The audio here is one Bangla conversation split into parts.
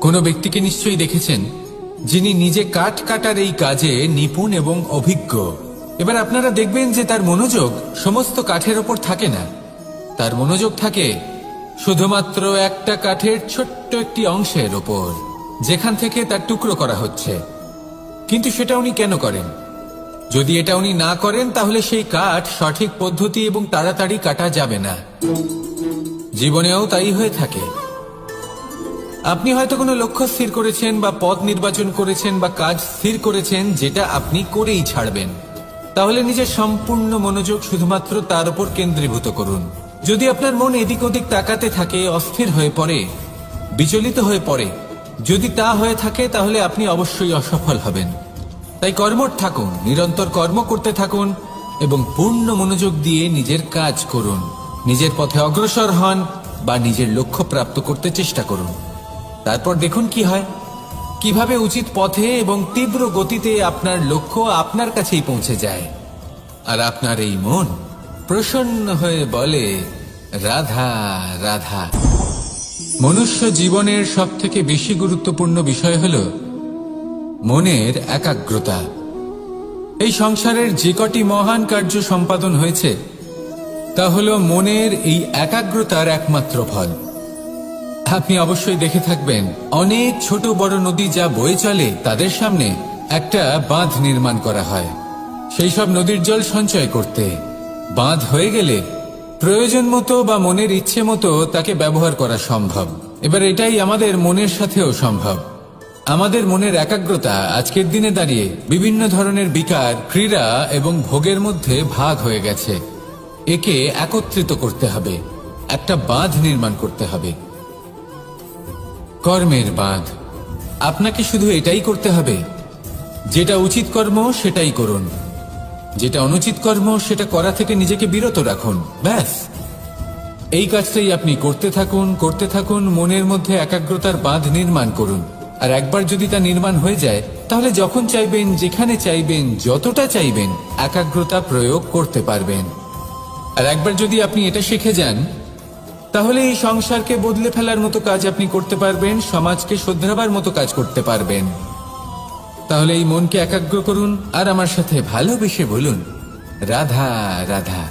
কোনো ব্যক্তিকে নিশ্চয়ই দেখেছেন যিনি নিজে কাঠ কাটার এই কাজে নিপুণ এবং অভিজ্ঞ। এবার আপনারা দেখবেন যে তার মনোযোগ সমস্ত কাঠের ওপর থাকে না, তার মনোযোগ থাকে শুধুমাত্র একটা কাঠের ছোট্ট একটি অংশের ওপর, যেখান থেকে তার টুকরো করা হচ্ছে। কিন্তু সেটা উনি কেন করেন? যদি এটা উনি না করেন তাহলে সেই কাঠ সঠিক পদ্ধতি এবং তাড়াতাড়ি কাটা যাবে না। জীবনেও তাই হয়ে থাকে। আপনি হয়তো কোনো লক্ষ্য স্থির করেছেন বা পথ নির্বাচন করেছেন বা কাজ স্থির করেছেন যেটা আপনি করেই ছাড়বেন। তাহলে নিজের সম্পূর্ণ মনোযোগ শুধুমাত্র তার উপর কেন্দ্রীভূত করুন। যদি আপনার মন এদিক ওদিক তাকাতে থাকে, অস্থির হয়ে পড়ে, বিচলিত হয়ে পড়ে, যদি তা হয়ে থাকে তাহলে আপনি অবশ্যই অসফল হবেন। তাই কর্মঠ থাকুন, নিরন্তর কর্ম করতে থাকুন এবং পূর্ণ মনোযোগ দিয়ে নিজের কাজ করুন। নিজের পথে অগ্রসর হন বা নিজের লক্ষ্য প্রাপ্ত করতে চেষ্টা করুন। তারপর দেখুন কি হয়, কিভাবে উচিত পথে এবং তীব্র গতিতে আপনার লক্ষ্য আপনার কাছেই পৌঁছে যায়। আর আপনার এই মন প্রসন্ন হয়ে বলে, রাধা রাধা। মনুষ্য জীবনের সবথেকে বেশি গুরুত্বপূর্ণ বিষয় হল মনের একাগ্রতা। এই সংসারের যে কটি মহান কার্য সম্পাদন হয়েছে তা হল মনের এই একাগ্রতার একমাত্র ফল। আপনি অবশ্যই দেখে থাকবেন অনেক ছোট বড় নদী যা বয়ে চলে তাদের সামনে একটা বাঁধ নির্মাণ করা হয় সেই সব নদীর জল সঞ্চয় করতে। বাঁধ হয়ে গেলে প্রয়োজন মতো বা মনের ইচ্ছে মতো তাকে ব্যবহার করা সম্ভব। এবার এটাই আমাদের মনের সাথেও সম্ভব। আমাদের মনের একাগ্রতা আজকের দিনে দাঁড়িয়ে বিভিন্ন ধরনের বিকার, ক্রীড়া এবং ভোগের মধ্যে ভাগ হয়ে গেছে। একে একত্রিত করতে হবে, একটা বাঁধ নির্মাণ করতে হবে, কর্মের বাঁধ। আপনাকে শুধু এটাই করতে হবে, যেটা উচিত কর্ম সেটাই করুন, যেটা অনুচিত কর্ম সেটা করা থেকে নিজেকে বিরত রাখুন। ব্যাস, এই কাজটাই আপনি করতে থাকুন, করতে থাকুন। মনের মধ্যে একাগ্রতার বাঁধ নির্মাণ করুন। আর একবার যদি তা নির্মাণ হয়ে যায় তাহলে যখন চাইবেন, যেখানে চাইবেন, যতটা চাইবেন একাগ্রতা প্রয়োগ করতে পারবেন। আর একবার যদি আপনি এটা শিখে যান তাহলে এই সংসারকে বদলে ফেলার মতো কাজ আপনি করতে পারবেন, সমাজকে শোধরাবার মতো কাজ করতে পারবেন। তাহলে এই মনকে একাগ্র করুন আর আমার সাথে ভালোবেসে বলুন, রাধা রাধা।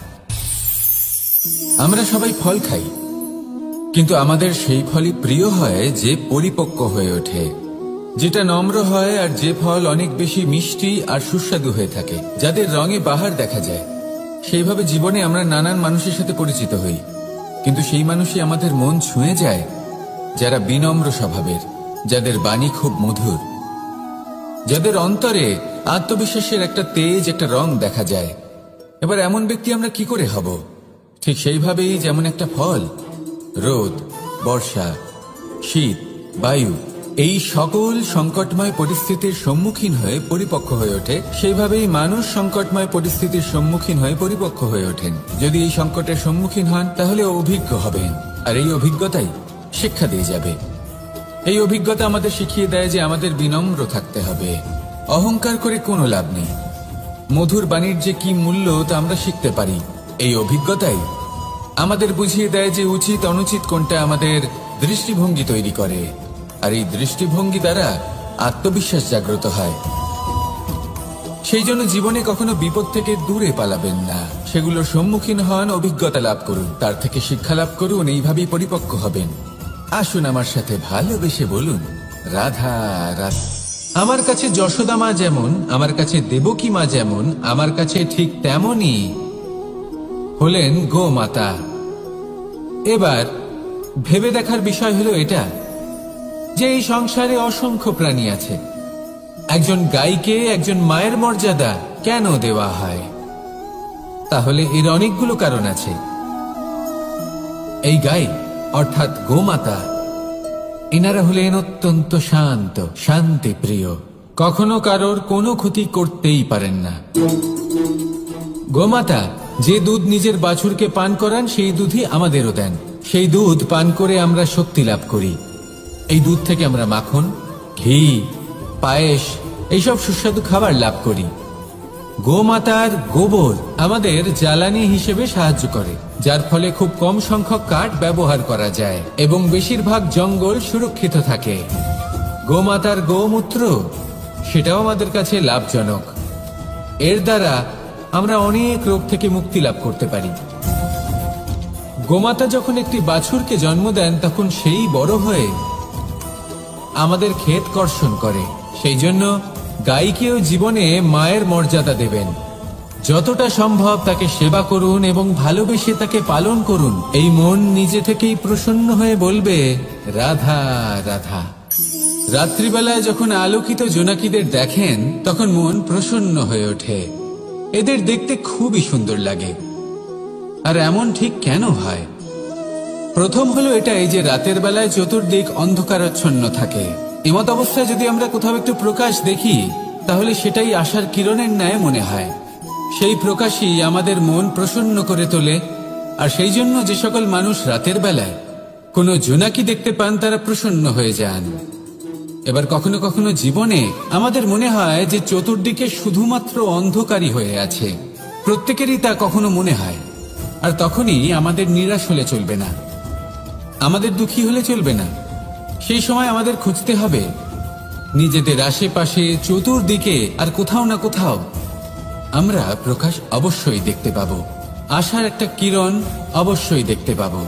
আমরা সবাই ফল খাই, কিন্তু আমাদের সেই ফলই প্রিয় হয় যে পরিপক্ক হয়ে ওঠে, যেটা নম্র হয়, আর যে ফল অনেক বেশি মিষ্টি আর সুস্বাদু হয়ে থাকে, যাদের রঙে বাহার দেখা যায়। সেইভাবে জীবনে আমরা নানান মানুষের সাথে পরিচিত হই, কিন্তু সেই মানুষই আমাদের মন ছুঁয়ে যায় যারা বিনম্র স্বভাবের, যাদের বাণী খুব মধুর, যাদের অন্তরে আত্মবিশ্বাসের একটা তেজ, একটা রং দেখা যায়। এবার এমন ব্যক্তি আমরা কি করে হব? ঠিক সেইভাবেই যেমন একটা ফল রোদ, বর্ষা, শীত, বায়ু এই সকল সংকটময় পরিস্থিতির সম্মুখীন হয়ে পরিপক্ক হয়ে ওঠে, সেইভাবেই মানুষ সংকটময় পরিস্থিতির সম্মুখীন হয়ে পরিপক্ক হয়ে ওঠেন। যদি এই সংকটের সম্মুখীন হন তাহলে অভিজ্ঞ হবেন, আর এই অভিজ্ঞতাই শিক্ষা দিয়ে যাবে। এই অভিজ্ঞতা আমাদের শিখিয়ে দেয় যে আমাদের বিনম্র থাকতে হবে। অহংকার করে কোনো লাভ নেই। মধুর বাণীর যে কি মূল্য তা আমরা শিখতে পারি। এই অভিজ্ঞতাই আমাদের বুঝিয়ে দেয় যে উচিত অনুচিত কোনটা, আমাদের দৃষ্টিভঙ্গি তৈরি করে, আর এই দৃষ্টিভঙ্গি দ্বারা আত্মবিশ্বাস জাগ্রত হয়। সেই জন্য জীবনে কখনো বিপদ থেকে দূরে পালাবেন না, সেগুলোর সম্মুখীন হন, অভিজ্ঞতা লাভ করুন, তার থেকে শিক্ষা লাভ করুন, এইভাবেই পরিপক্ক হবেন। আসুন আমার সাথে ভালোবেসে বলুন, রাধা রাধা। আমার কাছে যশোদা মা যেমন, আমার কাছে দেবকী মা যেমন, আমার কাছে ঠিক তেমনই হলেন গোমাতা। এবার ভেবে দেখার বিষয় হলো এটা যে এই সংসারে অসংখ্য প্রাণী আছে, একজন গাইকে একজন মায়ের মর্যাদা কেন দেওয়া হয়? তাহলে এর অনেকগুলো কারণ আছে। এই গাই অর্থাৎ গোমাতা, এনারা হলেন অত্যন্ত শান্ত, শান্তিপ্রিয়, কখনো কারোর কোনো ক্ষতি করতেই পারেন না। গোমাতা যে দুধ নিজের বাছুরকে পান করান সেই দুধই আমাদেরও দেন। সেই দুধ পান করে আমরা শক্তি লাভ করি। এই দুধ থেকে আমরা মাখন, ঘি, পায়েস এইসব সুস্বাদু খাবার লাভ করি। গোমাতার গোবর আমাদের জ্বালানি হিসেবে সাহায্য করে, যার ফলে খুব কম সংখ্যক কাঠ ব্যবহার করা যায় এবং বেশিরভাগ জঙ্গল সুরক্ষিত থাকে। গোমাতার গোমূত্র সেটাও আমাদের কাছে লাভজনক। এর দ্বারা আমরা অনেক রোগ থেকে মুক্তি লাভ করতে পারি। গোমাতা যখন একটি বাছুরকে জন্ম দেন তখন সেই বড় হয়ে আমাদের ক্ষেত কর্ষণ করে। সেই জন্য গাইকেও জীবনে মায়ের মর্যাদা দেবেন। যতটা সম্ভব তাকে সেবা করুন এবং ভালোবেসে তাকে পালন করুন। এই মন নিজে থেকেই প্রসন্ন হয়ে বলবে রাধা রাধা। রাত্রিবেলায় যখন আলোকিত জোনাকিদের দেখেন তখন মন প্রসন্ন হয়ে ওঠে। এদের দেখতে খুবই সুন্দর লাগে। আর এমন ঠিক কেন হয়? প্রথম হলো এটাই যে রাতের বেলায় চতুর্দিক অন্ধকারাচ্ছন্ন থাকে। এমত অবস্থায় যদি আমরা কোথাও একটু প্রকাশ দেখি তাহলে সেটাই আশার কিরণের ন্যায় মনে হয়। সেই প্রকাশই আমাদের মন প্রসন্ন করে তোলে। আর সেই জন্য যে সকল মানুষ রাতের বেলায় কোনো জোনাকি দেখতে পান তারা প্রসন্ন হয়ে যান। এবার কখনো কখনো জীবনে আমাদের মনে হয় যে চতুর্দিকে শুধুমাত্র অন্ধকারই হয়ে আছে। প্রত্যেকেরই তা কখনো মনে হয়। আর তখনই আমাদের নিরাশ হলে চলবে না, আমাদের দুঃখী হলে চলবে না। সেই সময় আমাদের খুঁজতে হবে নিজেদের আশেপাশে চতুর্দিকে আর কোথাও না কোথাও আমরা প্রকাশ অবশ্যই দেখতে পাবো, আশার একটা কিরণ অবশ্যই দেখতে পাবো।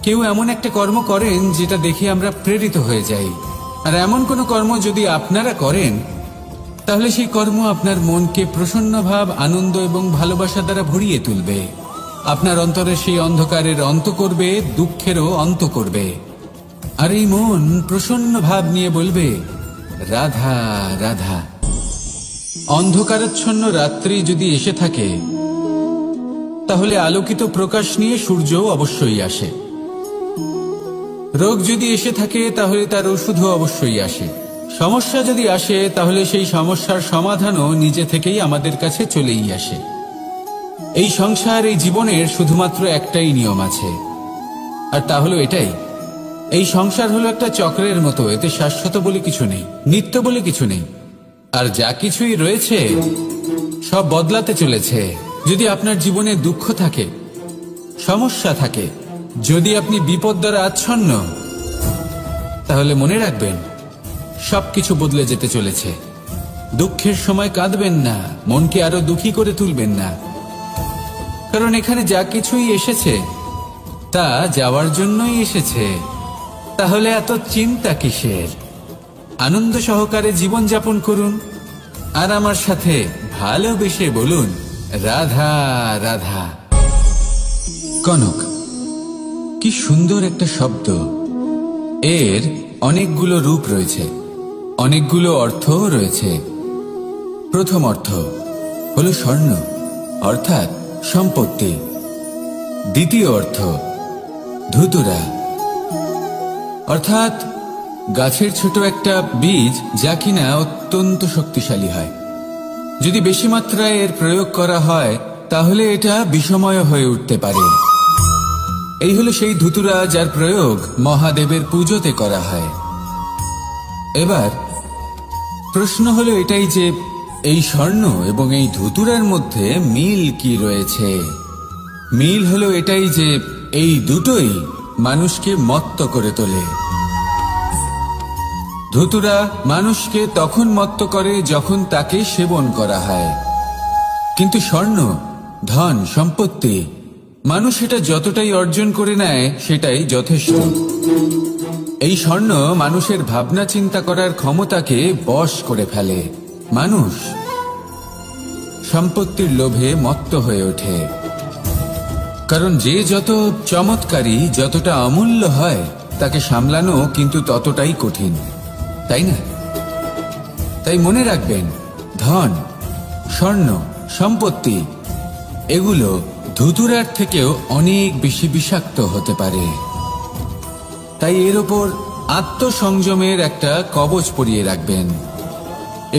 কেউ এমন একটা কর্ম করেন যেটা দেখে আমরা প্রেরিত হয়ে যাই। আর এমন কোনো কর্ম যদি আপনারা করেন তাহলে সেই কর্ম আপনার মনকে প্রসন্ন ভাব, আনন্দ এবং ভালোবাসা দ্বারা ভরিয়ে তুলবে। আপনার অন্তরে সেই অন্ধকারের অন্ত করবে, দুঃখেরও অন্ত করবে। আর এই মন প্রসন্ন ভাব নিয়ে বলবে রাধা রাধা। অন্ধকারাচ্ছন্ন রাত্রি যদি এসে থাকে তাহলে আলোকিত প্রকাশ নিয়ে সূর্যও অবশ্যই আসে। রোগ যদি এসে থাকে তাহলে তার ওষুধও অবশ্যই আসে। সমস্যা যদি আসে তাহলে সেই সমস্যার সমাধানও নিজে থেকেই আমাদের কাছে চলেই আসে। এই সংসার, এই জীবনের শুধুমাত্র একটাই নিয়ম আছে, আর তা হলো এটাই, এই সংসার হলো একটা চক্রের মতো। এতে শাশ্বত বলে কিছু নেই, নিত্য বলে কিছু নেই। আর যা কিছুই রয়েছে সব বদলাতে চলেছে। যদি আপনার জীবনে দুঃখ থাকে, সমস্যা থাকে, যদি আপনি বিপদ দ্বারা আচ্ছন্ন, তাহলে মনে রাখবেন সবকিছু বদলে যেতে চলেছে। দুঃখের সময় কাঁদবেন না, মনকে আরো দুঃখী করে তুলবেন না, কারণ এখানে যা কিছুই এসেছে তা যাওয়ার জন্যই এসেছে। তাহলে এত চিন্তা কিসের? আনন্দ সহকারে জীবন যাপন করুন আর আমার সাথে ভালোবেসে বলুন রাধা রাধা। কনক, কি সুন্দর একটা শব্দ। এর অনেকগুলো রূপ রয়েছে, অনেকগুলো অর্থও রয়েছে। প্রথম অর্থ হলো স্বর্ণ, অর্থাৎ সম্পত্তি। দ্বিতীয় অর্থ ধুতুরা, অর্থাৎ গাছের ছোট একটা বীজ যা কিনা অত্যন্ত শক্তিশালী হয়। যদি বেশি মাত্রায় এর প্রয়োগ করা হয় তাহলে এটা বিষময় হয়ে উঠতে পারে। এই হলো সেই ধুতুরা যার প্রয়োগ মহাদেবের পুজোতে করা হয়। এবার প্রশ্ন হলো এটাই যে এই স্বর্ণ এবং এই ধুতুরার মধ্যে মিল কি রয়েছে? মিল হলো এটাই যে এই দুটোই মানুষকে মত্ত করে তোলে। ধুতুরা মানুষকে তখন মত্ত করে যখন তাকে সেবন করা হয়, কিন্তু স্বর্ণ, ধন, সম্পত্তি, মানুষ এটা যতটাই অর্জন করে নেয় সেটাই যথেষ্ট। এই স্বর্ণ মানুষের ভাবনা চিন্তা করার ক্ষমতাকে বশ করে ফেলে। মানুষ সম্পত্তির লোভে মত্ত হয়ে ওঠে, কারণ যে যত চমৎকারী, যতটা অমূল্য হয় তাকে সামলানো কিন্তু ততটাই কঠিন, তাই না? তাই মনে রাখবেন, ধন, স্বর্ণ, সম্পত্তি এগুলো ধুতুরার থেকেও অনেক বেশি বিষাক্ত হতে পারে। তাই এর ওপর আত্মসংযমের একটা কবচ পরিয়ে রাখবেন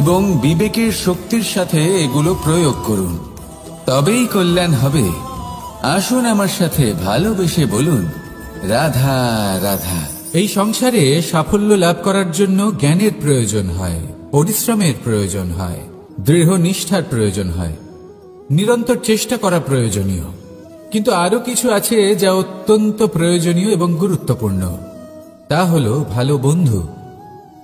এবং বিবেকের শক্তির সাথে এগুলো প্রয়োগ করুন, তবেই কল্যাণ হবে। আসুন আমার সাথে ভালোবেসে বলুন রাধা রাধা। এই সংসারে সাফল্য লাভ করার জন্য জ্ঞানের প্রয়োজন হয়, পরিশ্রমের প্রয়োজন হয়, দৃঢ় নিষ্ঠার প্রয়োজন হয়, নিরন্তর চেষ্টা করা প্রয়োজনীয়। কিন্তু আরো কিছু আছে যা অত্যন্ত প্রয়োজনীয় এবং গুরুত্বপূর্ণ। তা হলো ভালো বন্ধু।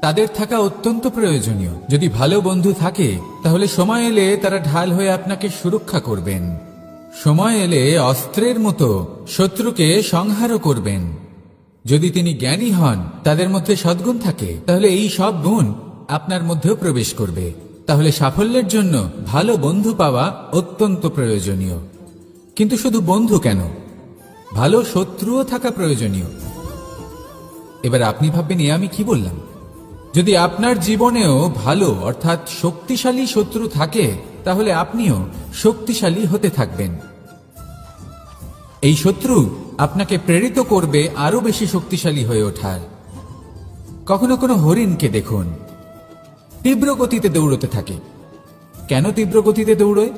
তাদের থাকা অত্যন্ত প্রয়োজনীয়। যদি ভালো বন্ধু থাকে তাহলে সময় এলে তারা ঢাল হয়ে আপনাকে সুরক্ষা করবেন। সময় এলে অস্ত্রের মতো শত্রুকে সংহারও করবেন। যদি তিনি জ্ঞানী হন, তাদের মধ্যে সদ্গুণ থাকে, তাহলে এই সব গুণ আপনার মধ্যেও প্রবেশ করবে। তাহলে সাফল্যের জন্য ভালো বন্ধু পাওয়া অত্যন্ত প্রয়োজনীয়। কিন্তু শুধু বন্ধু কেন, ভালো শত্রুও থাকা প্রয়োজনীয়। এবার আপনি ভাববেন, আমি কি বললাম? যদি আপনার জীবনেও ভালো অর্থাৎ শক্তিশালী শত্রু থাকে, তাহলে আপনিও শক্তিশালী হতে থাকবেন। এই শত্রু আপনাকে প্রেরিত করবে আরো বেশি শক্তিশালী হয়ে ওঠার। কখনো কোনো হরিণকে দেখুন, তীব্র গতিতে দৌড়তে থাকে। কেন তীব্র গতিতে দৌড়য়?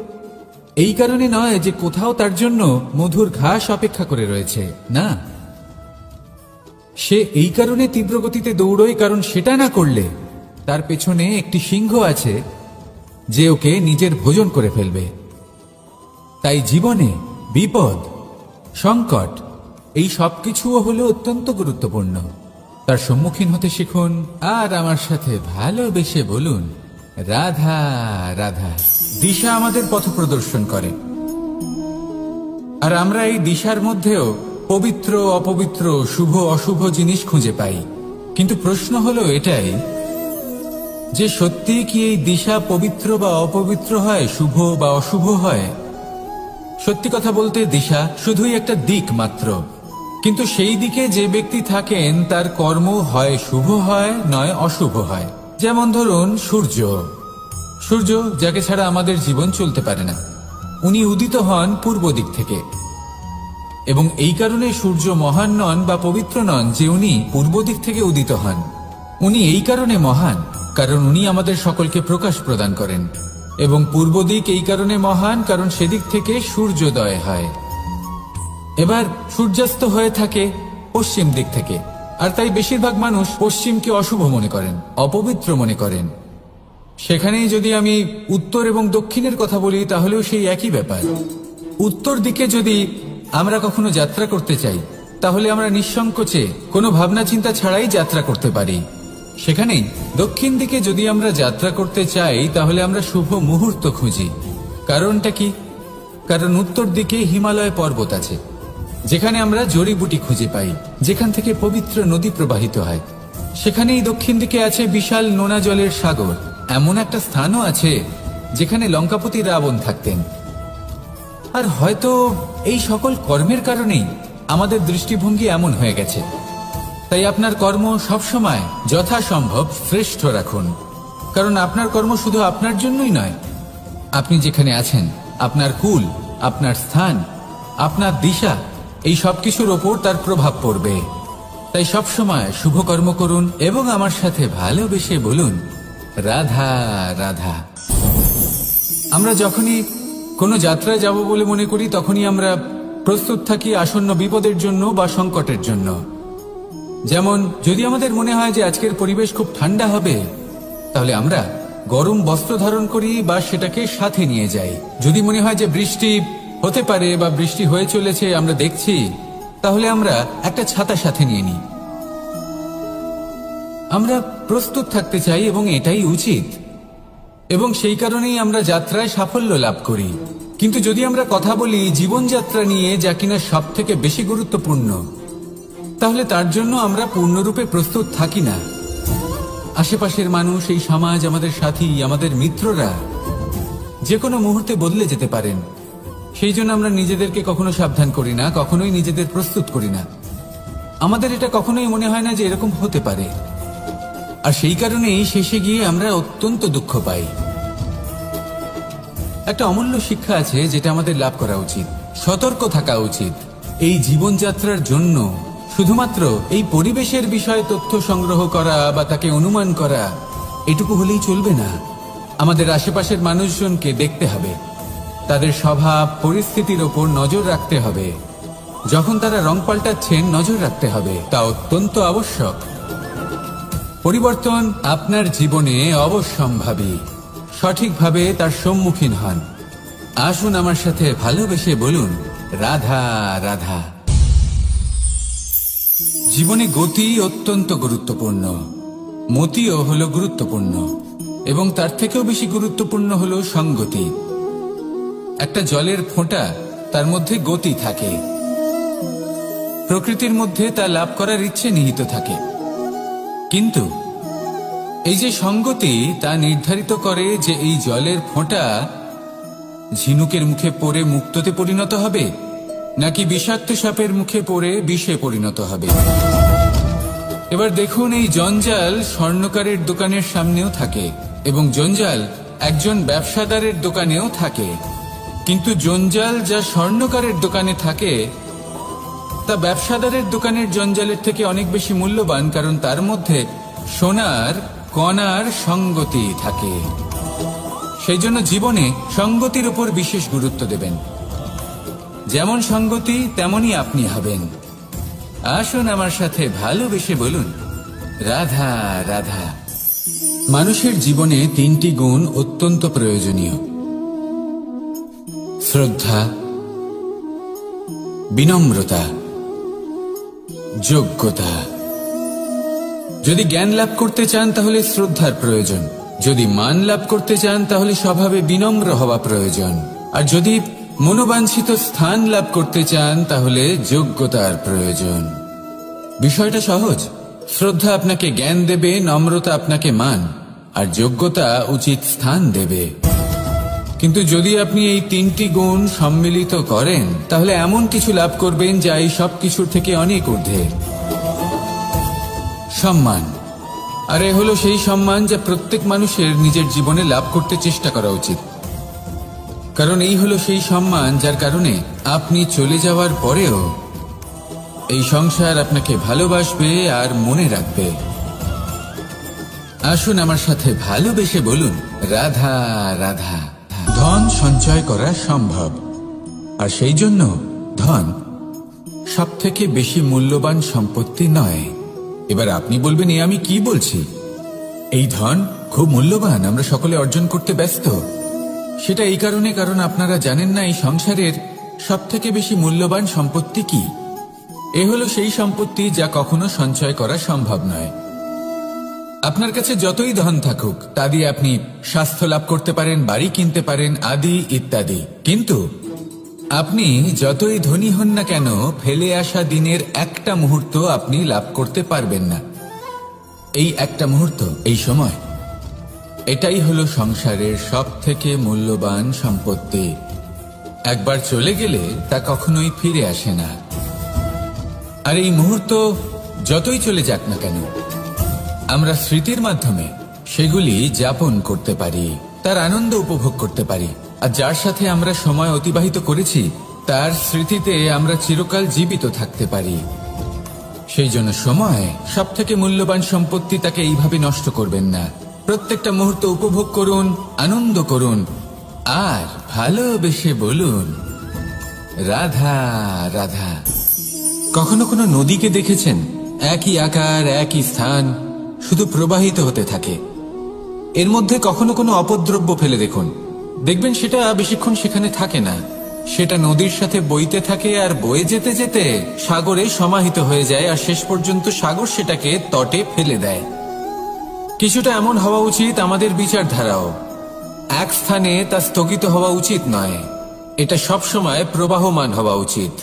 এই কারণে নয় যে কোথাও তার জন্য মধুর ঘাস অপেক্ষা করে রয়েছে, না। সে এই কারণে তীব্র গতিতে দৌড়য় কারণ সেটা না করলে তার পেছনে একটি সিংহ আছে যে ওকে নিজের ভোজন করে ফেলবে। তাই জীবনে বিপদ, সংকট, এই সবকিছুও হলো অত্যন্ত গুরুত্বপূর্ণ। তার সম্মুখীন হতে শিখুন আর আমার সাথে ভালোবেসে বলুন, রাধা রাধা। দিশা আমাদের পথ প্রদর্শন করে, আর আমরা এই দিশার মধ্যেও পবিত্র অপবিত্র, শুভ অশুভ জিনিস খুঁজে পাই। কিন্তু প্রশ্ন হলো এটাই যে সত্যি কি এই দিশা পবিত্র বা অপবিত্র হয়, শুভ বা অশুভ হয়? সত্যি কথা বলতে দিশা শুধুই একটা দিক মাত্র, কিন্তু সেই দিকে যে ব্যক্তি থাকেন তার কর্ম হয় শুভ হয়, নয় অশুভ হয়। যেমন ধরুন সূর্য, যাকে ছাড়া আমাদের জীবন চলতে পারে না, উনি উদিত হন পূর্ব দিক থেকে। এবং এই কারণে সূর্য মহান নন বা পবিত্র নন যে উনি পূর্ব দিক থেকে উদিত হন। উনি এই কারণে মহান কারণ উনি আমাদের সকলকে প্রকাশ প্রদান করেন। এবং পূর্ব দিক এই কারণে মহান কারণ সেদিক থেকে সূর্যোদয় হয়। এবার সূর্যাস্ত হয়ে থাকে পশ্চিম দিক থেকে, আর তাই বেশিরভাগ মানুষ পশ্চিমকে অশুভ মনে করেন, অপবিত্র মনে করেন। সেখানেই যদি আমি উত্তর এবং দক্ষিণের কথা বলি তাহলেও সেই একই ব্যাপার। উত্তর দিকে যদি আমরা কখনো যাত্রা করতে চাই তাহলে আমরা নিঃসংকোচে কোনো ভাবনা চিন্তা ছাড়াই যাত্রা করতে পারি। সেখানেই দক্ষিণ দিকে যদি আমরা যাত্রা করতে চাই তাহলে আমরা শুভ মুহূর্ত খুঁজি। কারণটা কি? কারণ উত্তর দিকে হিমালয় পর্বত আছে যেখানে আমরা জড়িবুটি খুঁজে পাই, যেখান থেকে পবিত্র নদী প্রবাহিত হয়। সেখানেই দক্ষিণ দিকে আছে বিশাল নোনা জলের সাগর। এমন একটা স্থানও আছে যেখানে লঙ্কাপতি রাবণ থাকতেন। আর হয়তো এই সকল কর্মের কারণেই আমাদের দৃষ্টিভঙ্গি এমন হয়ে গেছে। তাই আপনার কর্ম সবসময় যথাসম্ভব শ্রেষ্ঠ রাখুন, কারণ আপনার কর্ম শুধু আপনার জন্যই নয়। আপনি যেখানে আছেন, আপনার কুল, আপনার স্থান, আপনার দিশা, এই সবকিছুর ওপর তার প্রভাব পড়বে। তাই সবসময় শুভ কর্ম করুন এবং আমার সাথে ভালোবেসে বলুন, রাধা রাধা। আমরা যখনই কোনো যাত্রায় যাব বলে মনে করি তখনই আমরা প্রস্তুত থাকি আসন্ন বিপদের জন্য বা সংকটের জন্য। যেমন যদি আমাদের মনে হয় যে আজকের পরিবেশ খুব ঠান্ডা হবে, তাহলে আমরা গরম বস্ত্র ধারণ করি বা সেটাকে সাথে নিয়ে যাই। যদি মনে হয় যে বৃষ্টি হতে পারে বা বৃষ্টি হয়ে চলেছে, আমরা দেখছি, তাহলে আমরা একটা ছাতা সাথে নিয়ে নিই। আমরা প্রস্তুত থাকতে চাই এবং এটাই উচিত, এবং সেই কারণেই আমরা যাত্রায় সাফল্য লাভ করি। কিন্তু যদি আমরা কথা বলি জীবনযাত্রা নিয়ে, যা কিনা সব থেকে বেশি গুরুত্বপূর্ণ, তাহলে তার জন্য আমরা পূর্ণরূপে প্রস্তুত থাকি না। আশেপাশের মানুষ, এই সমাজ, আমাদের সাথী, আমাদের মিত্ররা যে কোনো মুহূর্তে বদলে যেতে পারেন। সেই জন্য আমরা নিজেদেরকে কখনো সাবধান করি না, কখনোই নিজেদের প্রস্তুত করি না। আমাদের এটা কখনোই মনে হয় না যে এরকম হতে পারে, আর সেই কারণেই শেষে গিয়ে আমরা অত্যন্ত দুঃখ পাই। একটা অমূল্য শিক্ষা আছে যেটা আমাদের লাভ করা উচিত, সতর্ক থাকা উচিত। এই জীবনযাত্রার জন্য শুধুমাত্র এই পরিবেশের বিষয়ে তথ্য সংগ্রহ করা বা তাকে অনুমান করা, এটুকু হলেই চলবে না। আমাদের আশেপাশের মানুষজনকে দেখতে হবে, তাদের স্বভাব পরিস্থিতির ওপর নজর রাখতে হবে। যখন তারা রং পাল্টাচ্ছেন নজর রাখতে হবে, তা অত্যন্ত আবশ্যক। পরিবর্তন আপনার জীবনে অবশ্যম্ভাবী। সঠিকভাবে তার সম্মুখীন হন। আসুন আমার সাথে ভালোবেসে বলুন, রাধা রাধা। জীবনে গতি অত্যন্ত গুরুত্বপূর্ণ, মতিও হলো গুরুত্বপূর্ণ, এবং তার থেকেও বেশি গুরুত্বপূর্ণ হলো সঙ্গতি। একটা জলের ফোঁটা, তার মধ্যে গতি থাকে। প্রকৃতির মধ্যে তা লাভ করার ইচ্ছে নিহিত থাকে, কিন্তু এই যে সঙ্গতি, তা নির্ধারিত করে যে এই জলের ফোঁটা ঝিনুকের মুখে পড়ে মুক্ততে পরিণত হবে, নাকি বিষাক্ত সাপের মুখে পড়ে বিষে পরিণত হবে। এবার দেখুন, এই জঞ্জাল স্বর্ণকারের দোকানের সামনেও থাকে, এবং জঞ্জাল একজন ব্যবসাদারের দোকানেও থাকে। কিন্তু জঞ্জাল যা স্বর্ণকারের দোকানে থাকে, তা ব্যবসাদারের দোকানের জঞ্জালের থেকে অনেক বেশি মূল্যবান, কারণ তার মধ্যে সোনার কণার সঙ্গতি থাকে। সেই জন্য জীবনে সঙ্গতির উপর বিশেষ গুরুত্ব দেবেন। যেমন সঙ্গতি, তেমনই আপনি হবেন। আসুন আমার সাথে ভালোবেসে বলুন, রাধা রাধা। মানুষের জীবনে 3টি গুণ অত্যন্ত প্রয়োজনীয়: শ্রদ্ধা, বিনম্রতা, যোগ্যতা। যদি জ্ঞান লাভ করতে চান তাহলে শ্রদ্ধার প্রয়োজন, যদি মান লাভ করতে চান তাহলে স্বভাবে বিনম্র হওয়া প্রয়োজন, আর যদি মনোবাঞ্ছিত স্থান লাভ করতে চান তাহলে যোগ্যতার প্রয়োজন। বিষয়টা সহজ। শ্রদ্ধা আপনাকে জ্ঞান দেবে, নম্রতা আপনাকে মান, আর যোগ্যতা উচিত স্থান দেবে। কিন্তু যদি আপনি এই 3টি গুণ সম্মিলিত করেন, তাহলে এমন কিছু লাভ করবেন যা এই সব কিছুর থেকে অনেক ঊর্ধ্বে। সম্মান। আর এ হলো সেই সম্মান যা প্রত্যেক মানুষের নিজের জীবনে লাভ করতে চেষ্টা করা উচিত, কারণ এই হলো সেই সম্মান যার কারণে আপনি চলে যাওয়ার পরেও এই সংসার আপনাকে ভালোবাসবে আর মনে রাখবে। আসুন আমার সাথে ভালোবেসে বলুন, রাধা রাধা। ধন সঞ্চয় করা সম্ভব, আর সেই জন্য ধন সবথেকে বেশি মূল্যবান সম্পত্তি নয়। এবার আপনি বলবেন, এ আমি কি বলছি? এই ধন খুব মূল্যবান, আমরা সকলে অর্জন করতে ব্যস্ত। সেটা এই কারণে, কারণ আপনারা জানেন না এই সংসারের সবথেকে বেশি মূল্যবান সম্পত্তি কি। এ হলো সেই সম্পত্তি যা কখনো সঞ্চয় করা সম্ভব নয়। আপনার কাছে যতই ধন থাকুক, তা দিয়ে আপনি স্বাস্থ্য লাভ করতে পারেন, বাড়ি কিনতে পারেন, আদি ইত্যাদি, কিন্তু আপনি যতই ধনী হন না কেন, ফেলে আসা দিনের একটা মুহূর্ত আপনি লাভ করতে পারবেন না। এই একটা মুহূর্ত, এই সময়, এটাই হলো সংসারের সবথেকে মূল্যবান সম্পত্তি। একবার চলে গেলে তা কখনোই ফিরে আসে না। আর এই মুহূর্ত যতই চলে যাক না কেন, আমরা স্মৃতির মাধ্যমে সেগুলি যাপন করতে পারি, তার আনন্দ উপভোগ করতে পারি, আর যার সাথে আমরা সময় অতিবাহিত করেছি তার স্মৃতিতে আমরা চিরকাল জীবিত থাকতে পারি। সেই জন্য সময় সবথেকে মূল্যবান সম্পত্তি, তাকে এইভাবে নষ্ট করবেন না। প্রত্যেকটা মুহূর্ত উপভোগ করুন, আনন্দ করুন, আর ভালোবেসে বলুন, রাধা রাধা। কখনো কোনো নদীকে দেখেছেন? একই আকার, একই স্থান, শুধু প্রবাহিত হতে থাকে। এর মধ্যে কখনো কোনো অপদ্রব্য ফেলে দেখুন, দেখবেন সেটা বেশিক্ষণ সেখানে থাকে না। সেটা নদীর সাথে বইতে থাকে, আর বয়ে যেতে যেতে সাগরে সমাহিত হয়ে যায়, আর শেষ পর্যন্ত সাগর সেটাকে তটে ফেলে দেয়। কিছুটা এমন হওয়া উচিত আমাদের বিচারধারাও। এক স্থানে তা স্থগিত হওয়া উচিত নয়, এটা সবসময় প্রবাহমান হওয়া উচিত।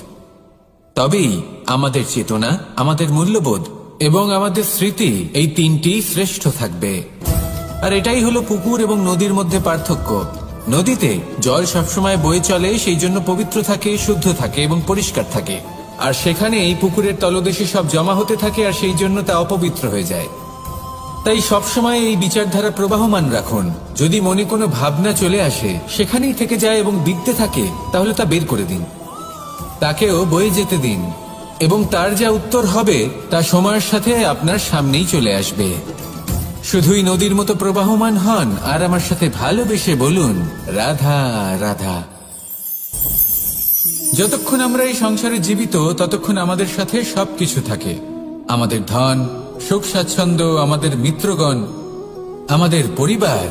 তবেই আমাদের চেতনা, আমাদের মূল্যবোধ এবং আমাদের স্মৃতি, এই 3টি শ্রেষ্ঠ থাকবে। আর এটাই হলো পুকুর এবং নদীর মধ্যে পার্থক্য। নদীতে জল সবসময় বয়ে চলে, সেই জন্য পবিত্র থাকে, শুদ্ধ থাকে এবং পরিষ্কার থাকে। আর সেখানে এই পুকুরের তলদেশে সব জমা হতে থাকে, আর সেই জন্য তা অপবিত্র হয়ে যায়। তাই সবসময় এই বিচারধারা প্রবাহমান রাখুন। যদি মনে কোনো ভাবনা চলে আসে, সেখানেই থেকে যায় এবং বিগতে থাকে, তাহলে তা বের করে দিন, তাকেও বয়ে যেতে দিন, এবং তার যা উত্তর হবে তা সময়ের সাথে আপনার সামনেই চলে আসবে। শুধুই নদীর মতো প্রবাহমান হন, আর আমার সাথে ভালোবেসে বলুন, রাধা রাধা। যতক্ষণ আমরা এই সংসারে জীবিত, ততক্ষণ আমাদের সাথে সবকিছু থাকে। আমাদের ধন, সুখ স্বাচ্ছন্দ্য, আমাদের মিত্রগণ, আমাদের পরিবার,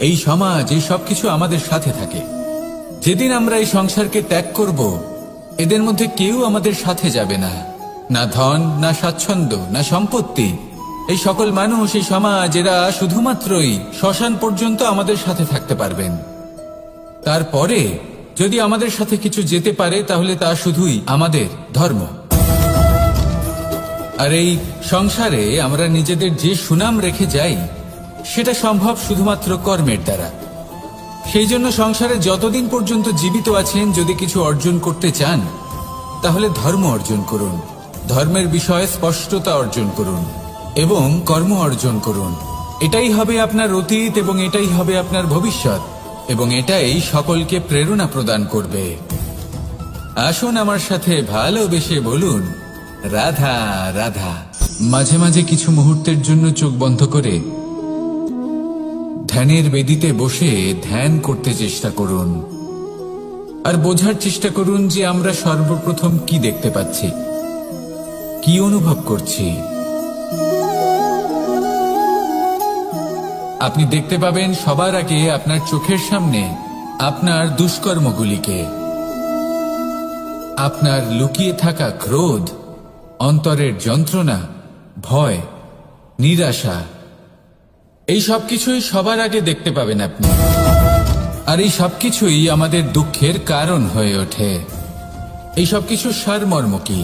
এই সমাজ, এই সবকিছু আমাদের সাথে থাকে। যেদিন আমরা এই সংসারকে ত্যাগ করব, এদের মধ্যে কেউ আমাদের সাথে যাবে না। না ধন, না স্বাচ্ছন্দ্য, না সম্পত্তি। এই সকল মানুষ, এই সমাজ, এরা শুধুমাত্রই শ্মশান পর্যন্ত আমাদের সাথে থাকতে পারবেন। তারপরে যদি আমাদের সাথে কিছু যেতে পারে, তাহলে তা শুধুই আমাদের ধর্ম। আর এই সংসারে আমরা নিজেদের যে সুনাম রেখে যাই, সেটা সম্ভব শুধুমাত্র কর্মের দ্বারা। সেই জন্য সংসারে যতদিন পর্যন্ত জীবিত আছেন, যদি কিছু অর্জন করতে চান, তাহলে ধর্ম অর্জন করুন, ধর্মের বিষয়ে স্পষ্টতা অর্জন করুন এবং কর্ম অর্জন করুন। এটাই হবে আপনার অতীত এবং এটাই হবে আপনার ভবিষ্যৎ, এবং এটাই সকলকে প্রেরণা প্রদান করবে। আসুন আমার সাথে ভালোবেসে বলুন, রাধা রাধা। মাঝে মাঝে কিছু মুহূর্তের জন্য চোখ বন্ধ করে ধ্যানের বেদিতে বসে ধ্যান করতে চেষ্টা করুন, আর বোঝার চেষ্টা করুন যে আমরা সর্বপ্রথম কি দেখতে পাচ্ছি, কি অনুভব করছি। আপনি দেখতে পাবেন সবার আগে আপনার চোখের সামনে আপনার দুষ্কর্মগুলিকে, আপনার লুকিয়ে থাকা ক্রোধ, অন্তরের যন্ত্রণা, ভয়, নিরাশা, এই সবকিছুই সবার আগে দেখতে পাবেন আপনি। আর এই সবকিছুই আমাদের দুঃখের কারণ হয়ে ওঠে। এই সবকিছুর সারমর্ম কি?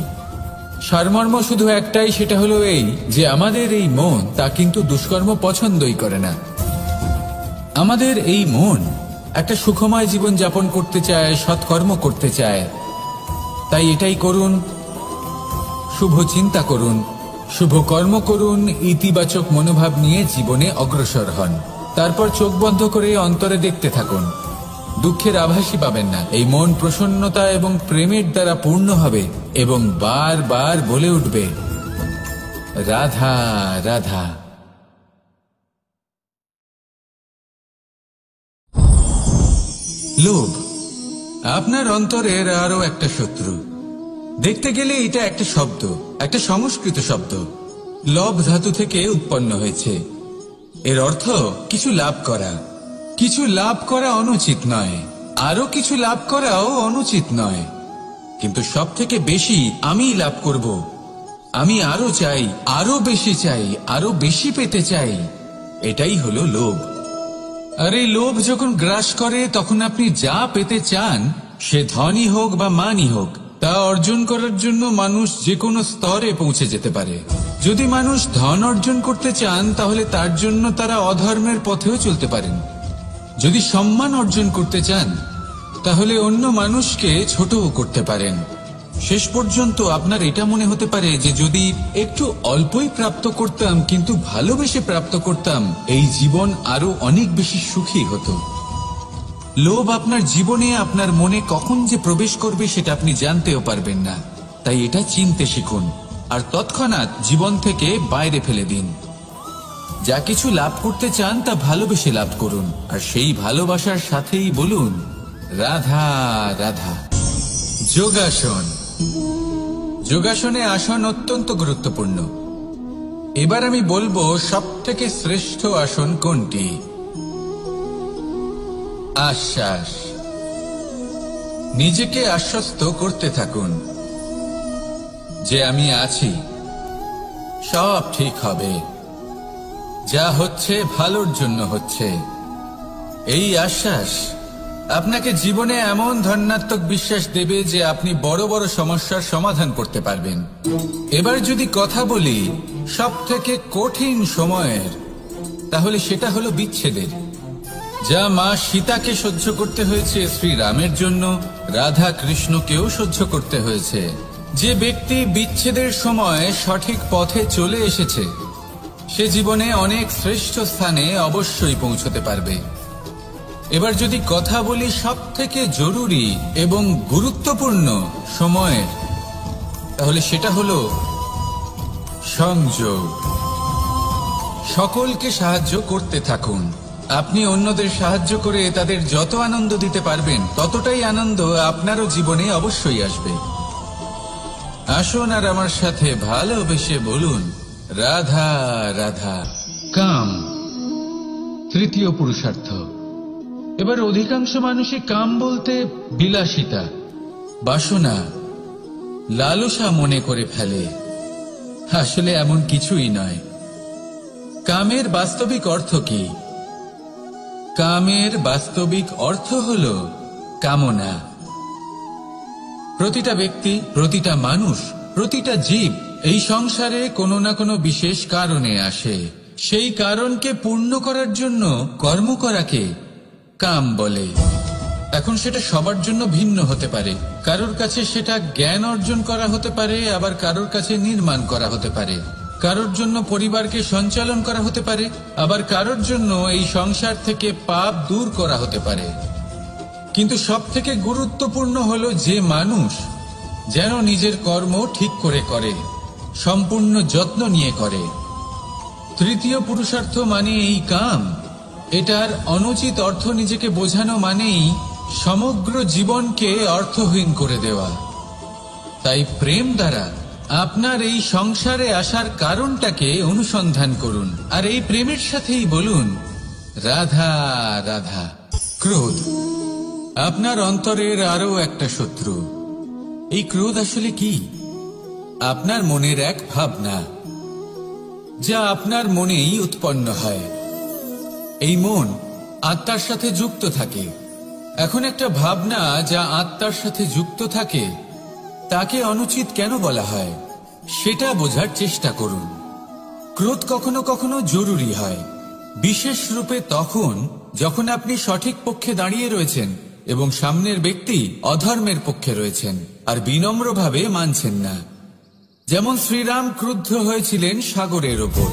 সারমর্ম শুধু একটাই, সেটা হলো এই যে আমাদের এই মন তা কিন্তু দুষ্কর্ম পছন্দই করে না। আমাদের এই মন একটা সুখময় জীবন যাপন করতে চায়, সৎকর্ম করতে চায়। তাই এটাই করুন, শুভ চিন্তা করুন, শুভ কর্ম করুন, ইতিবাচক মনোভাব নিয়ে জীবনে অগ্রসর হন। তারপর চোখ বন্ধ করে অন্তরে দেখতে থাকুন। দুঃখের আভাসই পাবেন না। এই মন প্রসন্নতা এবং প্রেমের দ্বারা পূর্ণ হবে এবং বারবার বলে উঠবে, রাধা রাধা। লোভ আপনার অন্তরের আরো একটা শত্রু। দেখতে গেলে এটা একটা শব্দ, একটা সংস্কৃত শব্দ। লব ধাতু থেকে উৎপন্ন হয়েছে। এর অর্থ কিছু লাভ করা। কিছু লাভ করা অনুচিত নয়, আরো কিছু লাভ করাও অনুচিত নয়, কিন্তু সব থেকে বেশি আমি লাভ করব, আমি আরো চাই, আরো বেশি চাই, আরো বেশি পেতে চাই, এটাই হলো লোভ। আর এই লোভ যখন গ্রাস করে, তখন আপনি যা পেতে চান, সে ধনই হোক বা মানই হোক, তা অর্জন করার জন্য মানুষ যে কোনো স্তরে পৌঁছে যেতে পারে। যদি মানুষ ধন অর্জন করতে চান, তাহলে তার জন্য তারা অধর্মের পথেও চলতে পারেন। যদি সম্মান অর্জন করতে চান, তাহলে অন্য মানুষকে ছোটও করতে পারেন। শেষ পর্যন্ত আপনার এটা মনে হতে পারে যে যদি একটু অল্পই প্রাপ্ত করতাম, কিন্তু ভালোবেসে প্রাপ্ত করতাম, এই জীবন আরো অনেক বেশি সুখী হতো। লোভ আপনার জীবনে, আপনার মনে কখন যে প্রবেশ করবে সেটা আপনি জানতেও পারবেন না। তাই এটা চিনতে শিখুন, আর তৎক্ষণাৎ জীবন থেকে বাইরে ফেলে দিন। যা কিছু লাভ করতে চান তা ভালোবেসে লাভ করুন, আর সেই ভালোবাসার সাথেই বলুন, রাধা রাধা। যোগাসন। যোগাসনে আসন অত্যন্ত গুরুত্বপূর্ণ। এবার আমি বলবো সবথেকে শ্রেষ্ঠ আসন কোনটি। আশ্বাস। নিজেকে আশ্বস্ত করতে থাকুন যে আমি আছি, সব ঠিক হবে, যা হচ্ছে ভালোর জন্য হচ্ছে। এই আশ্বাস আপনাকে জীবনে এমন ধনাত্মক বিশ্বাস দেবে যে আপনি বড় বড় সমস্যার সমাধান করতে পারবেন। এবার যদি কথা বলি সবথেকে কঠিন সময়ের, তাহলে সেটা হলো বিচ্ছেদের। যা মা সীতাকে সহ্য করতে হয়েছে শ্রীরামের জন্য, রাধা কৃষ্ণকেও সহ্য করতে হয়েছে। যে ব্যক্তি বিচ্ছেদের সময় সঠিক পথে চলে এসেছে, সে জীবনে অনেক শ্রেষ্ঠ স্থানে অবশ্যই পৌঁছতে পারবে। এবার যদি কথা বলি সবথেকে জরুরি এবং গুরুত্বপূর্ণ সময়ের, তাহলে সেটা হলো সংযোগ। সকলকে সাহায্য করতে থাকুন। আপনি অন্যদের সাহায্য করে তাদের যত আনন্দ দিতে পারবেন, ততটাই আনন্দ আপনারও জীবনে অবশ্যই আসবে। আসুন আর আমার সাথে ভালোবেসে বলুন, রাধা রাধা। কাম তৃতীয় পুরুষার্থ। এবার অধিকাংশ মানুষই কাম বলতে বিলাসিতা, বাসনা, লালসা মনে করে ফেলে। আসলে এমন কিছুই নয়। কামের বাস্তবিক অর্থ কি? কামের বাস্তবিক অর্থ হল কামনা। প্রতিটা ব্যক্তি, প্রতিটা মানুষ, প্রতিটা জীব এই সংসারে কোনো না কোনো বিশেষ কারণে আসে। সেই কারণকে পূর্ণ করার জন্য কর্ম করাকে কাম বলে। এখন সেটা সবার জন্য ভিন্ন হতে পারে। কারোর কাছে সেটা জ্ঞান অর্জন করা হতে পারে, আবার কারোর কাছে নির্মাণ করা হতে পারে। কারোর জন্য পরিবারকে সঞ্চালন করা হতে পারে, আবার কারোর জন্য এই সংসার থেকে পাপ দূর করা হতে পারে। কিন্তু সবথেকে গুরুত্বপূর্ণ হলো যে মানুষ যেন নিজের কর্ম ঠিক করে করে, সম্পূর্ণ যত্ন নিয়ে করে। তৃতীয় পুরুষার্থ মানে এই কাম। এটার অনুচিত অর্থ নিজেকে বোঝানো মানেই সমগ্র জীবনকে অর্থহীন করে দেওয়া। তাই প্রেম দ্বারা আপনার এই সংসারে আসার কারণটাকে অনুসন্ধান করুন, আর এই প্রেমের সাথেই বলুন রাধা রাধা। ক্রোধ আপনার অন্তরের আরো একটা শত্রু। এই ক্রোধ আসলে কি? আপনার মনের এক ভাবনা, যা আপনার মনেই উৎপন্ন হয়। এই মন আত্মার সাথে যুক্ত থাকে। এখন একটা ভাবনা যা আত্মার সাথে যুক্ত থাকে, তাকে অনুচিত কেন বলা হয় সেটা বোঝার চেষ্টা করুন। ক্রোধ কখনো কখনো জরুরি হয়, বিশেষ রূপে তখন যখন আপনি সঠিক পক্ষে দাঁড়িয়ে রয়েছেন এবং সামনের ব্যক্তি অধর্মের পক্ষে রয়েছেন আর বিনম্রভাবে মানছেন না। যেমন শ্রীরাম ক্রুদ্ধ হয়েছিলেন সাগরের ওপর।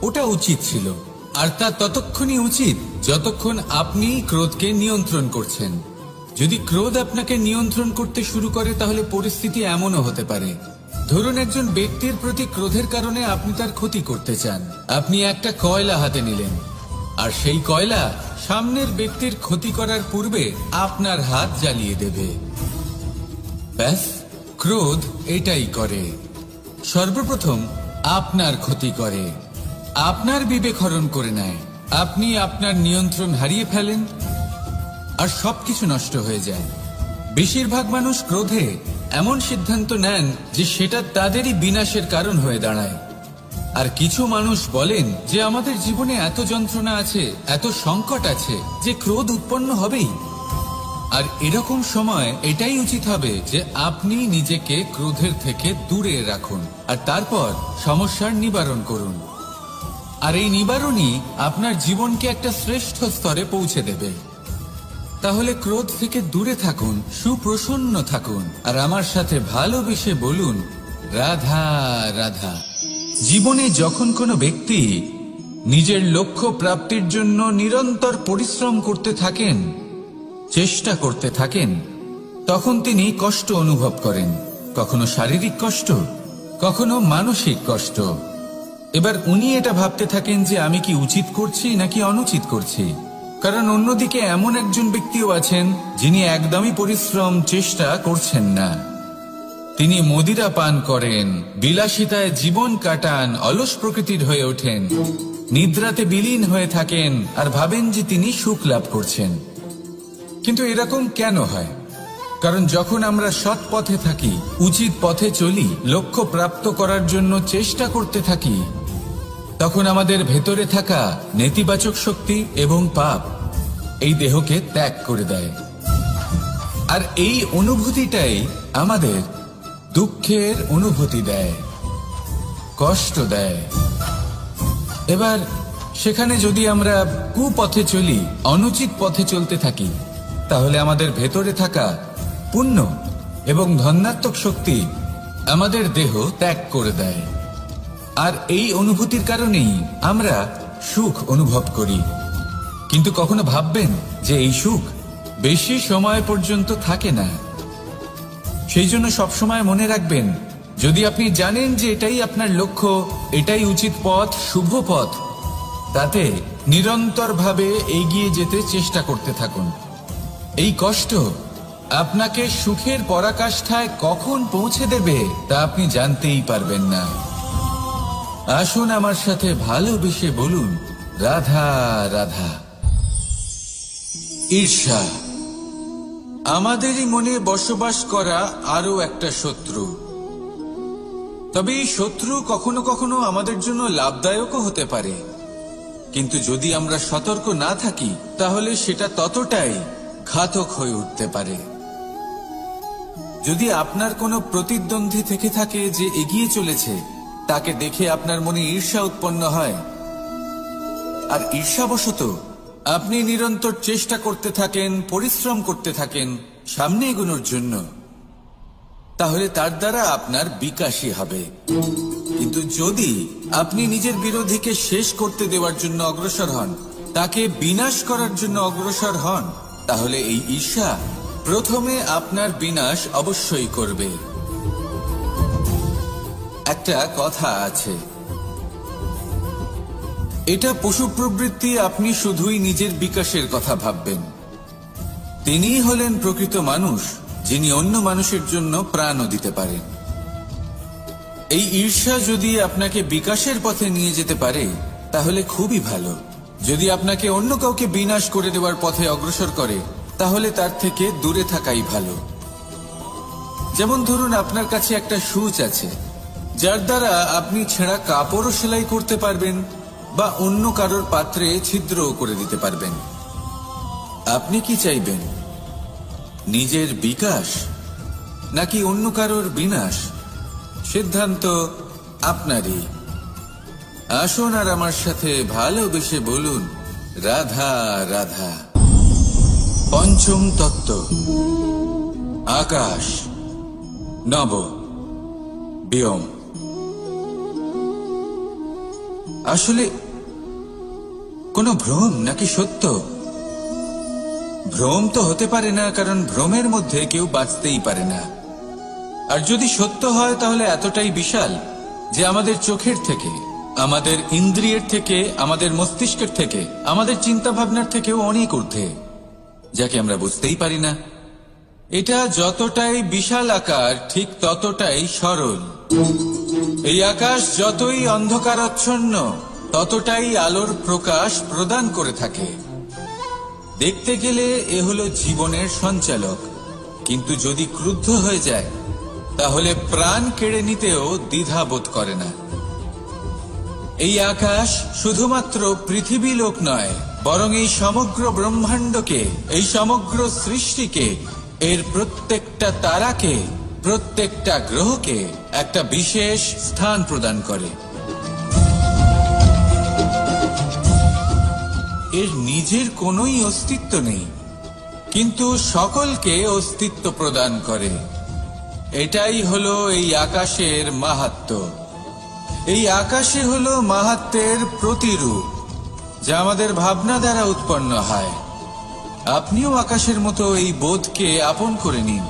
ওটা উচিত ছিল, আর তা ততক্ষণই উচিত যতক্ষণ আপনি ক্রোধকে নিয়ন্ত্রণ করছেন। যদি ক্রোধ আপনাকে নিয়ন্ত্রণ করতে শুরু করে, তাহলে পরিস্থিতি এমনও হতে পারে, ধরুন একজন ব্যক্তির প্রতি ক্রোধের কারণে আপনি তার ক্ষতি করতে চান। আপনি একটা কয়লা হাতে নিলেন, আর সেই কয়লা সামনের ব্যক্তির ক্ষতি করার পূর্বে আপনার হাত জ্বালিয়ে দেবে। ব্যাস, ক্রোধ এটাই করে। সর্বপ্রথম আপনার ক্ষতি করে, আপনার বিবেক হরণ করে নেয়। আপনি আপনার নিয়ন্ত্রণ হারিয়ে ফেলেন আর সবকিছু নষ্ট হয়ে যায়। বেশিরভাগ মানুষ ক্রোধে এমন সিদ্ধান্ত নেন যে সেটা তাদেরই বিনাশের কারণ হয়ে দাঁড়ায়। আর কিছু মানুষ বলেন যে আমাদের জীবনে এত যন্ত্রণা আছে, এত সংকট আছে যে ক্রোধ উৎপন্ন হবেই। আর এরকম সময় এটাই উচিত হবে যে আপনি নিজেকে ক্রোধের থেকে দূরে রাখুন আর তারপর সমস্যার নিবারণ করুন। আর এই নিবারণই আপনার জীবনকে একটা শ্রেষ্ঠ স্তরে পৌঁছে দেবে। তাহলে ক্রোধ থেকে দূরে থাকুন, সুপ্রসন্ন থাকুন, আর আমার সাথে ভালোবেসে বলুন রাধা রাধা। জীবনে যখন কোনো ব্যক্তি নিজের লক্ষ্য প্রাপ্তির জন্য নিরন্তর পরিশ্রম করতে থাকেন, চেষ্টা করতে থাকেন, তখন তিনি কষ্ট অনুভব করেন। কখনো শারীরিক কষ্ট, কখনো মানসিক কষ্ট। এবার উনি এটা ভাবতে থাকেন যে আমি কি উচিত করছি নাকি অনুচিত করছি। কারণ অন্যদিকে এমন একজন ব্যক্তিও আছেন যিনি একদমই পরিশ্রম চেষ্টা করছেন না। তিনি মদিরা পান করেন, বিলাসিতায় জীবন কাটান, অলস প্রকৃতির হয়ে ওঠেন, নিদ্রাতে বিলীন হয়ে থাকেন আর ভাবেন যে তিনি সুখ লাভ করছেন। কিন্তু এরকম কেন হয়? কারণ যখন আমরা সৎ পথে থাকি, উচিত পথে চলি, লক্ষ্য প্রাপ্ত করার জন্য চেষ্টা করতে থাকি, তখন আমাদের ভেতরে থাকা নেতিবাচক শক্তি এবং পাপ এই দেহকে ত্যাগ করে দেয়। আর এই অনুভূতিটাই আমাদের দুঃখের অনুভূতি দেয়, কষ্ট দেয়। এবার সেখানে যদি আমরা কুপথে চলি, অনুচিত পথে চলতে থাকি, তাহলে আমাদের ভেতরে থাকা পুণ্য এবং ধনাত্মক শক্তি আমাদের দেহ ত্যাগ করে দেয়। আর এই অনুভূতির কারণেই আমরা সুখ অনুভব করি। কিন্তু কখনো ভাববেন যে এই সুখ বেশি সময় পর্যন্ত থাকে না। সেই জন্য সবসময় মনে রাখবেন, যদি আপনি জানেন যে এটাই আপনার লক্ষ্য, এটাই উচিত পথ, শুভ পথ, তাতে নিরন্তরভাবে এগিয়ে যেতে চেষ্টা করতে থাকুন। এই কষ্ট আপনাকে সুখের পরাকাষ্ঠায় কখন পৌঁছে দেবে তা আপনি জানতেই পারবেন না। আসুন আমার সাথে ভালোবেসে বলুন রাধা রাধা। ঈর্ষা আমাদেরই মনে বসবাস করা আরো একটা শত্রু। তবে এই শত্রু কখনো কখনো আমাদের জন্য লাভদায়কও হতে পারে, কিন্তু যদি আমরা সতর্ক না থাকি তাহলে সেটা ততটাই ঘাতক হয়ে উঠতে পারে। যদি আপনার কোনো প্রতিদ্বন্দ্বী থেকে থাকে যে এগিয়ে চলেছে, তাকে দেখে আপনার মনে ঈর্ষা উৎপন্ন হয়, আর ঈর্ষাবশত আপনি নিরন্তর চেষ্টা করতে থাকেন, পরিশ্রম করতে থাকেন সামনে এগোনোর জন্য, তাহলে তার দ্বারা আপনার বিকাশই হবে। কিন্তু যদি আপনি নিজের বিরোধীকে শেষ করতে দেওয়ার জন্য অগ্রসর হন, তাকে বিনাশ করার জন্য অগ্রসর হন, তাহলে এই ঈর্ষা প্রথমে আপনার বিনাশ অবশ্যই করবে। একটা কথা আছে, এটা পশু প্রবৃত্তি, আপনি শুধুই নিজের বিকাশের কথা ভাববেন। তিনিই হলেন প্রকৃত মানুষ, যিনি অন্য মানুষের জন্য প্রাণও দিতে পারেন। এই ঈর্ষা যদি আপনাকে বিকাশের পথে নিয়ে যেতে পারে তাহলে খুবই ভালো। যদি আপনাকে অন্য কাউকে বিনাশ করে দেওয়ার পথে অগ্রসর করে, তাহলে তার থেকে দূরে থাকাই ভালো। যেমন ধরুন, আপনার কাছে একটা সূচ আছে, যার দ্বারা আপনি ছেঁড়া কাপড়ও সেলাই করতে পারবেন বা অন্য কারোর পাত্রে ছিদ্রও করে দিতে পারবেন। আপনি কি চাইবেন, নিজের বিকাশ নাকি অন্য কারোর বিনাশ? সিদ্ধান্ত আপনারই। আসুন আর আমার সাথে ভালোবেসে বলুন, রাধা রাধা। পঞ্চম তত্ত্ব, আকাশ, নব, ব্যোম। আসলে কোনো ভ্রম নাকি সত্য? ভ্রম তো হতে পারে না, কারণ ভ্রমের মধ্যে কেউ বাঁচতেই পারে না। আর যদি সত্য হয় তাহলে এতটাই বিশাল যে আমাদের চোখের থেকে, আমাদের ইন্দ্রিয়ের থেকে, আমাদের মস্তিষ্কের থেকে, আমাদের চিন্তা ভাবনার থেকেও অনেক ঊর্ধ্বে, যাকে আমরা বুঝতেই পারি না। এটা যতটাই বিশাল আকার, ঠিক ততটাই সরল। এই আকাশ যতই অন্ধকারাচ্ছন্ন, ততটাই আলোর প্রকাশ প্রদান করে থাকে। দেখতে গেলে এ হলো জীবনের সঞ্চালক, কিন্তু যদি ক্রুদ্ধ হয়ে যায় তাহলে প্রাণ কেড়ে নিতেও দ্বিধাবোধ করে না। এই আকাশ শুধুমাত্র পৃথিবী লোক নয়, বরং এই সমগ্র ব্রহ্মাণ্ডকে, এই সমগ্র সৃষ্টিকে, এর প্রত্যেকটা তারাকে, প্রত্যেকটা গ্রহকে একটা বিশেষ স্থান প্রদান করে। এর নিজের কোনোই অস্তিত্ব নেই, কিন্তু সকলকে অস্তিত্ব প্রদান করে। এটাই হলো এই আকাশের মাহাত্ম্য। এই আকাশে হলো মাহাত্ম্যের প্রতিরূপ, যা আমাদের ভাবনা দ্বারা উৎপন্ন হয়। আপনিও আকাশের মতো এই বোধকে আপন করে নিন।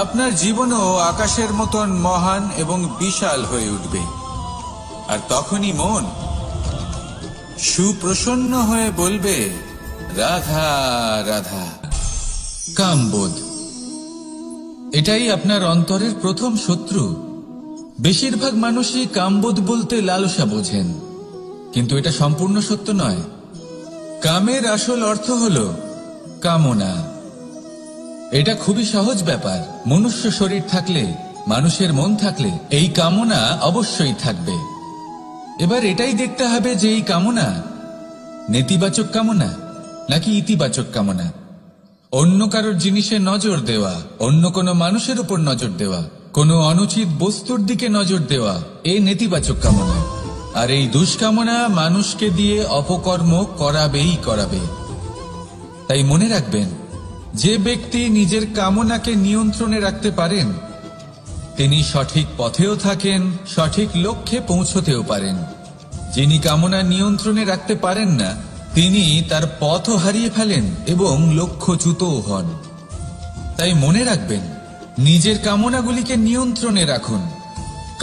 আপনার জীবনও আকাশের মতন মহান এবং বিশাল হয়ে উঠবে। আর তখনই মন সুপ্রসন্ন হয়ে বলবে, রাধা রাধা। কামবোধ, এটাই আপনার অন্তরের প্রথম শত্রু। বেশিরভাগ মানুষই কামবোধ বলতে লালসা বোঝেন, কিন্তু এটা সম্পূর্ণ সত্য নয়। কামের আসল অর্থ হল কামনা। এটা খুবই সহজ ব্যাপার। মনুষ্য শরীর থাকলে, মানুষের মন থাকলে এই কামনা অবশ্যই থাকবে। এবার এটাই দেখতে হবে যে এই কামনা নেতিবাচক কামনা নাকি ইতিবাচক কামনা। অন্য কারোর জিনিসে নজর দেওয়া, অন্য কোনো মানুষের উপর নজর দেওয়া, কোনো অনুচিত বস্তুর দিকে নজর দেওয়া, এই নেতিবাচক কামনা। আর এই দুষ্কামনা মানুষকে দিয়ে অপকর্ম করাবেই করাবে। তাই মনে রাখবেন, যে ব্যক্তি নিজের কামনাকে নিয়ন্ত্রণে রাখতে পারেন, তিনি সঠিক পথেও থাকেন, সঠিক লক্ষ্যে পৌঁছতেও পারেন। যিনি কামনা নিয়ন্ত্রণে রাখতে পারেন না, তিনি তার পথও হারিয়ে ফেলেন এবং লক্ষ্যচ্যুতও হন। তাই মনে রাখবেন, নিজের কামনাগুলিকে নিয়ন্ত্রণে রাখুন।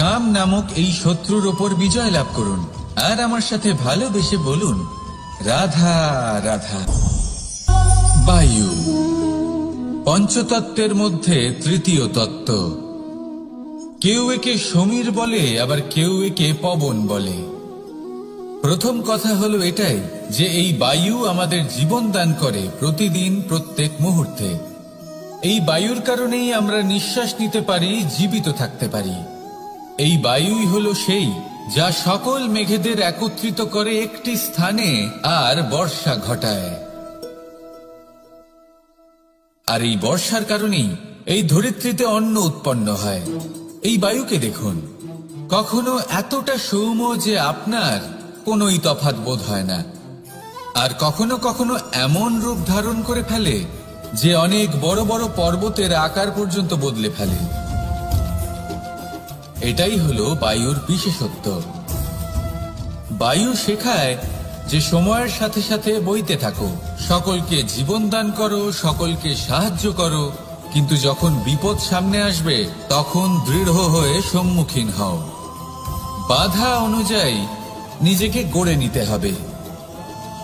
কাম নামক এই শত্রুর ওপর বিজয় লাভ করুন। আর আমার সাথে ভালোবেসে বলুন, রাধা রাধা। বায়ু, পঞ্চতত্ত্বের মধ্যে তৃতীয় তত্ত্ব। কেউ একে সমীর বলে, আবার কেউ একে পবন বলে। প্রথম কথা হলো এটাই যে এই বায়ু আমাদের জীবন দান করে প্রতিদিন, প্রত্যেক মুহূর্তে। এই বায়ুর কারণেই আমরা নিঃশ্বাস নিতে পারি, জীবিত থাকতে পারি। এই বায়ুই হলো সেই যা সকল মেঘেদের একত্রিত করে একটি স্থানে আর বর্ষা ঘটায়। আর এই বর্ষার কারণেই এই ধরিত্রীতে অন্ন উৎপন্ন হয়। এই বায়ুকে দেখুন, কখনো এতটা সৌম্য যে আপনার কোনোই তফাৎ বোধ হয় না, আর কখনো কখনো এমন রূপ ধারণ করে ফেলে যে অনেক বড় বড় পর্বতের আকার পর্যন্ত বদলে ফেলে। এটাই হলো বায়ুর বিশেষত্ব। বায়ু শেখায় যে সময়ের সাথে সাথে বইতে থাকো, সকলকে জীবন দান করো, সকলকে সাহায্য করো, কিন্তু যখন বিপদ সামনে আসবে তখন দৃঢ় হয়ে সম্মুখীন হও। বাধা অনুযায়ী নিজেকে গড়ে নিতে হবে,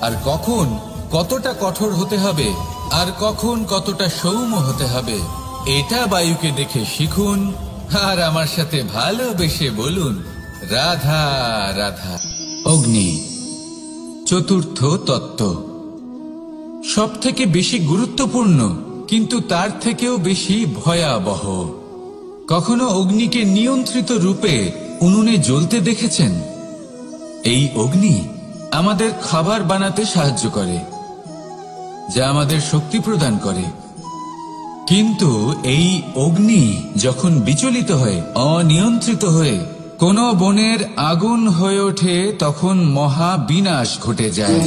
আর কখন কতটা কঠোর হতে হবে আর কখন কতটা সৌম্য হতে হবে এটা বায়ুকে দেখে শিখুন, আর আমার সাথে ভালোবেসে বলুন রাধা রাধা। অগ্নি চতুর্থ তত্ত্ব, সব থেকে বেশি গুরুত্বপূর্ণ কিন্তু তার থেকেও বেশি ভয়াবহ। কখনো অগ্নিকে নিয়ন্ত্রিত রূপে উনুনে জ্বলতে দেখেছেন? এই অগ্নি আমাদের খাবার বানাতে সাহায্য করে, যা আমাদের শক্তি প্রদান করে। কিন্তু এই অগ্নি যখন বিচলিত হয়ে, অনিয়ন্ত্রিত হয়ে কোন বনের আগুন হয়ে ওঠে, তখন মহা বিনাশ ঘটে যায়।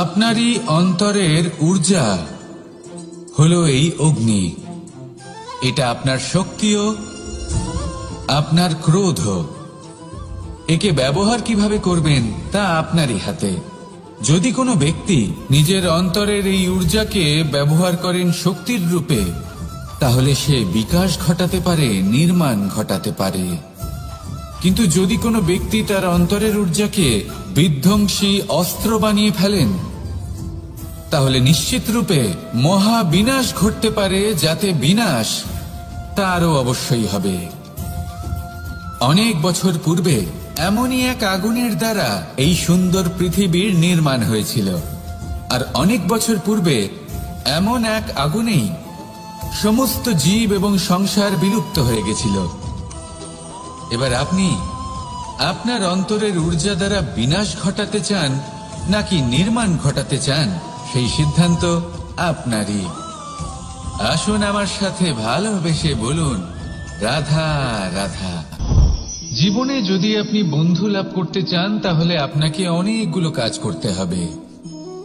আপনারই অন্তরের ঊর্জা হলো এই অগ্নি। এটা আপনার শক্তিও, আপনার ক্রোধ। একে ব্যবহার কিভাবে করবেন তা আপনারই হাতে। যদি কোনো ব্যক্তি নিজের অন্তরের এই ঊর্জাকে ব্যবহার করেন শক্তির রূপে, তাহলে সে বিকাশ ঘটাতে পারে, নির্মাণ ঘটাতে পারে। কিন্তু যদি কোনো ব্যক্তি তার অন্তরের ঊর্জাকে বিধ্বংসী অস্ত্র বানিয়ে ফেলেন, তাহলে নিশ্চিত রূপে মহা বিনাশ ঘটতে পারে, যাতে বিনাশ তারও অবশ্যই হবে। অনেক বছর পূর্বে এমনই এক আগুনের দ্বারা এই সুন্দর পৃথিবীর নির্মাণ হয়েছিল, আর অনেক বছর পূর্বে এমন এক আগুনেই সমস্ত জীব এবং সংসার বিলুপ্ত হয়ে গেছিল। এবার আপনি আপনার অন্তরের ঊর্জা দ্বারা বিনাশ ঘটাতে চান নাকি নির্মাণ ঘটাতে চান, সেই সিদ্ধান্ত আপনারই। আসুন আমার সাথে ভালোবেসে বলুন রাধা রাধা। জীবনে যদি আপনি বন্ধু লাভ করতে চান, তাহলে আপনাকে অনেকগুলো কাজ করতে হবে।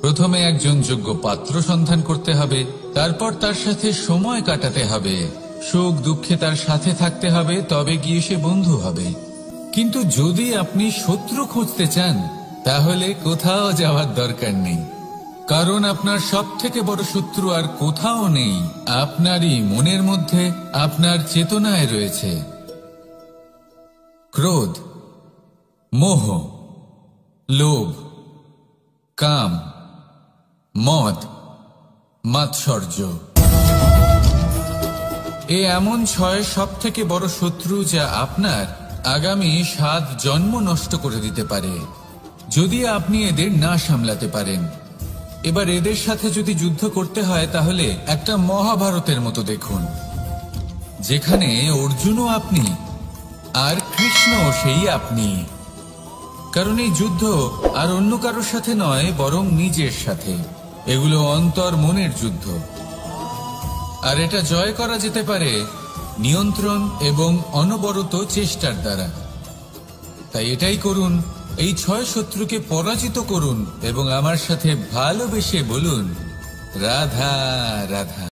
প্রথমে একজন যোগ্য পাত্র সন্ধান করতে হবে, তারপর তার সাথে সময় কাটাতে হবে, সুখ দুঃখে তার সাথে থাকতে হবে, তবে গিয়ে সে বন্ধু হবে। কিন্তু যদি আপনি শত্রু খুঁজতে চান, তাহলে কোথাও যাওয়ার দরকার নেই, কারণ আপনার সব থেকে বড় শত্রু আর কোথাও নেই, আপনারই মনের মধ্যে, আপনার চেতনায় রয়েছে। ক্রোধ, মোহ, লোভ, কাম, মদ, মাৎসর্য, এ এমন 6 সব থেকে বড় শত্রু যা আপনার আগামী 7 জন্ম নষ্ট করে দিতে পারে, যদি আপনি এদের না সামলাতে পারেন। এবার এদের সাথে যদি যুদ্ধ করতে হয়, তাহলে একটা মহাভারতের মতো দেখুন, যেখানে অর্জুনও আপনি আর কৃষ্ণ সেই আপনি। কারণ এই যুদ্ধ আর অন্য কারোর সাথে নয়, বরং নিজের সাথে। এগুলো অন্তর মনের যুদ্ধ, আর এটা জয় করা যেতে পারে নিয়ন্ত্রণ এবং অনবরত চেষ্টার দ্বারা। তাই এটাই করুন, এই 6 শত্রুকে পরাজিত করুন এবং আমার সাথে ভালোবেসে বলুন রাধা রাধা।